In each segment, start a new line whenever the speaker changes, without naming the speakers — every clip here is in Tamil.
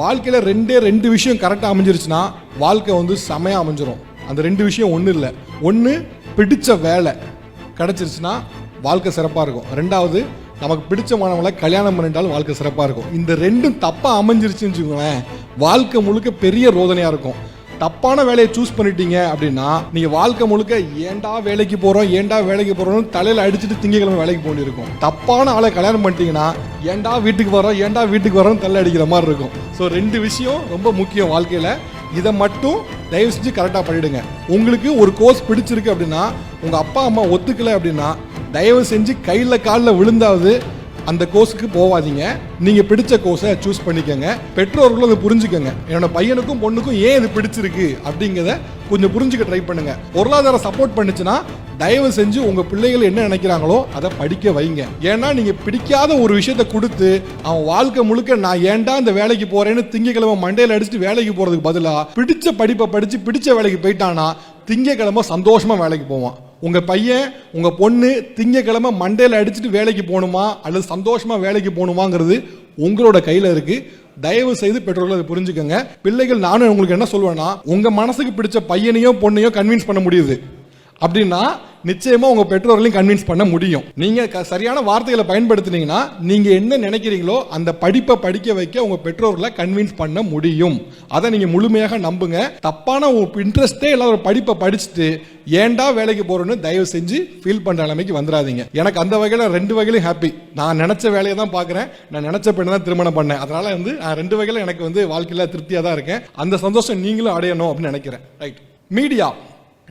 வாழ்க்கையில் ரெண்டு விஷயம் கரெக்டாக அமைஞ்சிருச்சுன்னா வாழ்க்கை வந்து செமையாக அமைஞ்சிரும். அந்த ரெண்டு விஷயம் ஒன்றும் இல்லை. ஒன்று, பிடிச்ச வேலை கிடச்சிருச்சுன்னா வாழ்க்கை சிறப்பாக இருக்கும். ரெண்டாவது, நமக்கு பிடிச்ச மாணவங்களை கல்யாணம் பண்ணிட்டாலும் வாழ்க்கை சிறப்பாக இருக்கும். இந்த ரெண்டும் தப்பாக அமைஞ்சிருச்சுன்னு வச்சுக்கோங்களேன், வாழ்க்கை முழுக்க பெரிய ரோதனையாக இருக்கும். தப்பான வேலையை சூஸ் பண்ணிட்டீங்க அப்படின்னா நீங்கள் வாழ்க்கை முழுக்க ஏண்டா வேலைக்கு போகிறோம் தலையில் அடிச்சுட்டு திங்கக்கிழமை வேலைக்கு போக இருக்கும். தப்பான ஆளை கல்யாணம் பண்ணிட்டீங்கன்னா ஏண்டா வீட்டுக்கு வரோம் தலை அடிக்கிற மாதிரி இருக்கும். ஸோ ரெண்டு விஷயம் ரொம்ப முக்கியம் வாழ்க்கையில். இதை மட்டும் தயவு செஞ்சு கரெக்டாக பண்ணிவிடுங்க. உங்களுக்கு ஒரு கோர்ஸ் பிடிச்சிருக்கு அப்படின்னா, உங்கள் அப்பா அம்மா ஒத்துக்கலை அப்படின்னா, தயவு செஞ்சு கையில் காலில் விழுந்தாவது அந்த கோர்ஸுக்கு போகாதீங்க. நீங்கள் பிடிச்ச கோர்ஸை சூஸ் பண்ணிக்கோங்க. பெற்றோர்களும் அதை புரிஞ்சுக்கோங்க. என்னோட பையனுக்கும் பொண்ணுக்கும் ஏன் இது பிடிச்சிருக்கு அப்படிங்கிறத கொஞ்சம் புரிஞ்சுக்க ட்ரை பண்ணுங்க. பொருளாதார சப்போர்ட் பண்ணுச்சுன்னா தயவு செஞ்சு உங்கள் பிள்ளைகள் என்ன நினைக்கிறாங்களோ அதை படிக்க வைங்க. ஏன்னா நீங்கள் பிடிக்காத ஒரு விஷயத்தை கொடுத்து அவன் வாழ்க்கை முழுக்க நான் ஏன்டா இந்த வேலைக்கு போகிறேன்னு திங்கக்கிழமை மண்டையில் அடிச்சுட்டு வேலைக்கு போகிறதுக்கு பதிலாக பிடிச்ச படிப்பை படித்து பிடிச்ச வேலைக்கு போயிட்டானா திங்கக்கிழமை சந்தோஷமாக வேலைக்கு போவான். உங்கள் பையன் உங்கள் பொண்ணு திங்கக்கிழமை மண்டையில் அடிச்சுட்டு வேலைக்கு போகணுமா அல்லது சந்தோஷமாக வேலைக்கு போகணுமாங்கிறது உங்களோட கையில் இருக்குது. தயவு செய்து பெற்றோர்கள் அதை புரிஞ்சுக்கோங்க. பிள்ளைகள், நானும் உங்களுக்கு என்ன சொல்வேன்னா, உங்கள் மனசுக்கு பிடிச்ச பையனையோ பொண்ணையோ கன்வின்ஸ் பண்ண முடியுது அப்படின்னா நிச்சயமா உங்க பெற்றோர்களையும் கன்வின்ஸ் பண்ண முடியும். நீங்க சரியான வார்த்தைகளை பயன்படுத்தினீங்கன்னா நீங்க என்ன நினைக்கிறீங்களோ அந்த படிப்பை படிக்க வைக்க உங்க பெற்றோர்களை கன்வின்ஸ் பண்ண முடியும். அதை நீங்க முழுமையாக நம்புங்க. தப்பான இன்ட்ரெஸ்டே இல்லாத ஒரு படிப்பை படிச்சுட்டு ஏண்டா வேலைக்கு போறோன்னு தயவு செஞ்சு ஃபீல் பண்ற நிலைமைக்கு வந்துடாதீங்க. எனக்கு அந்த வகையில ரெண்டு வகையிலும் ஹாப்பி. நான் நினைச்ச வேலையை தான் பார்க்குறேன். நான் நினைச்ச பெண்ணை தான் திருமணம் பண்ணேன். அதனால வந்து ரெண்டு வகையில எனக்கு வந்து வாழ்க்கையில திருப்தியா தான் இருக்கேன். அந்த சந்தோஷம் நீங்களும் அடையணும் அப்படின்னு நினைக்கிறேன். ரைட். மீடியா,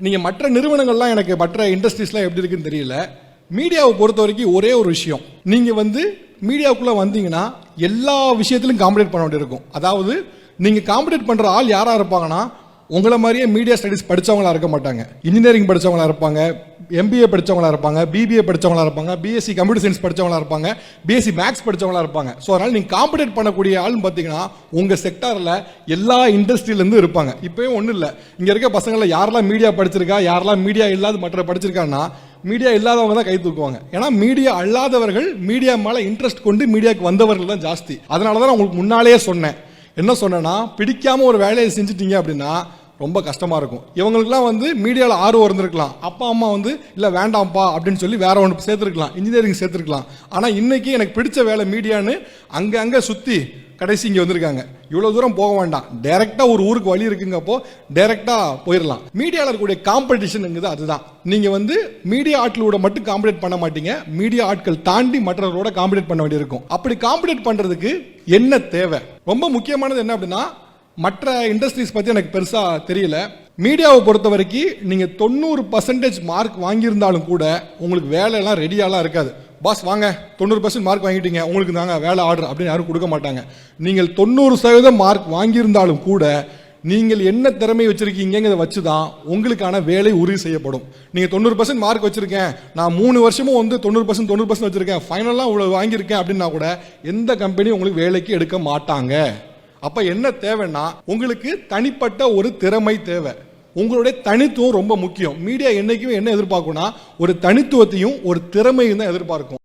நீங்கள் மற்ற நிறுவனங்கள்லாம் எனக்கு மற்ற இண்டஸ்ட்ரீஸ்லாம் எப்படி இருக்குன்னு தெரியல. மீடியாவை பொறுத்த வரைக்கும் ஒரே ஒரு விஷயம், நீங்கள் வந்து மீடியாவுக்குள்ளே வந்தீங்கன்னா எல்லா விஷயத்திலும் காம்படேட் பண்ண வேண்டியிருக்கும். அதாவது நீங்கள் காம்படேட் பண்ணுற ஆள் யாராக இருப்பாங்கன்னா, உங்களை மாதிரியே மீடியா ஸ்டடீஸ் படித்தவங்களா இருக்க மாட்டாங்க. இன்ஜினியரிங் படித்தவங்களா இருப்பாங்க, MBA படித்தவங்களா இருப்பாங்க, BBA படித்தவங்களா இருப்பாங்க, BSc கம்ப்யூட்டர் சயின்ஸ் படித்தவங்களா இருப்பாங்க, BSc மேக்ஸ் படித்தவங்களா இருப்பாங்க. ஸோ அதனால் நீங்கள் காம்படேட் பண்ணக்கூடிய ஆள்னு பார்த்தீங்கன்னா உங்கள் செக்டாரில் எல்லா இண்டஸ்ட்ரியிலேருந்து இருப்பாங்க. இப்போயும் ஒன்றும் இல்லை, இங்கே இருக்க பசங்களில் யாரெல்லாம் மீடியா படிச்சிருக்கா, யாரெல்லாம் மீடியா இல்லாத மற்ற படிச்சிருக்காங்கன்னா மீடியா இல்லாதவங்க தான் கை தூக்குவாங்க. ஏன்னா மீடியா அல்லாதவர்கள் மீடியா மேலே இன்ட்ரெஸ்ட் கொண்டு மீடியாவுக்கு வந்தவர்கள் தான் ஜாஸ்தி. அதனால தான் உங்களுக்கு முன்னாலேயே சொன்னேன். என்ன சொன்னேன்னா, பிடிக்காம ஒரு வேலையை செஞ்சுட்டீங்க அப்படின்னா ரொம்ப கஷ்டமாக இருக்கும். இவங்களுக்குலாம் வந்து மீடியாவில் ஆர்வம் இருந்திருக்கலாம். அப்பா அம்மா வந்து இல்லை வேண்டாம்ப்பா அப்படின்னு சொல்லி வேற ஒன்று சேர்த்துருக்கலாம், இன்ஜினியரிங் சேர்த்துருக்கலாம். ஆனால் இன்னைக்கு எனக்கு பிடிச்ச வேலை மீடியான்னு அங்கே சுற்றி கடைசி இங்கே வந்திருக்காங்க. இவ்வளோ தூரம் போக வேண்டாம், டைரெக்டாக ஒரு ஊருக்கு வழி இருக்குங்கப்போ டைரெக்டாக போயிடலாம். மீடியாவில் இருக்கக்கூடிய காம்படிஷனுங்கிறது அதுதான். நீங்கள் வந்து மீடியா ஆட்களோட மட்டும் காம்படேட் பண்ண மாட்டீங்க, மீடியா ஆட்கள் தாண்டி மற்றவர்களோட காம்படேட் பண்ண வேண்டியிருக்கும். அப்படி காம்படேட் பண்ணுறதுக்கு என்ன தேவை? ரொம்ப முக்கியமானது என்ன அப்படின்னா, மற்ற இண்டஸ்ட்ரீஸ் பற்றி எனக்கு பெருசாக தெரியல. மீடியாவை பொறுத்த வரைக்கும் நீங்கள் 90% மார்க் வாங்கியிருந்தாலும் கூட உங்களுக்கு வேலையெல்லாம் ரெடியாலாம் இருக்காது. பாஸ் வாங்க 90% மார்க் வாங்கிட்டீங்க, உங்களுக்கு தாங்க வேலை ஆர்டர் அப்படின்னு யாரும் கொடுக்க மாட்டாங்க. நீங்கள் 90% மார்க் வாங்கியிருந்தாலும் கூட நீங்கள் என்ன திறமை வச்சிருக்கீங்கிறத வச்சு தான் உங்களுக்கான வேலை உறுதி செய்யப்படும். நீங்கள் 90% மார்க் வச்சிருக்கேன், நான் 3 வருஷமும் வந்து 90% வச்சிருக்கேன், ஃபைனலாக இவ்வளோ வாங்கியிருக்கேன் அப்படின்னா கூட எந்த கம்பெனியும் உங்களுக்கு வேலைக்கு எடுக்க மாட்டாங்க. அப்ப என்ன தேவைன்னா, உங்களுக்கு தனிப்பட்ட ஒரு திறமை தேவை. உங்களுடைய தனித்துவம் ரொம்ப முக்கியம். மீடியா என்னைக்குமே என்ன எதிர்பார்க்கும்னா, ஒரு தனித்துவத்தையும் ஒரு திறமையும் தான் எதிர்பார்க்கும்.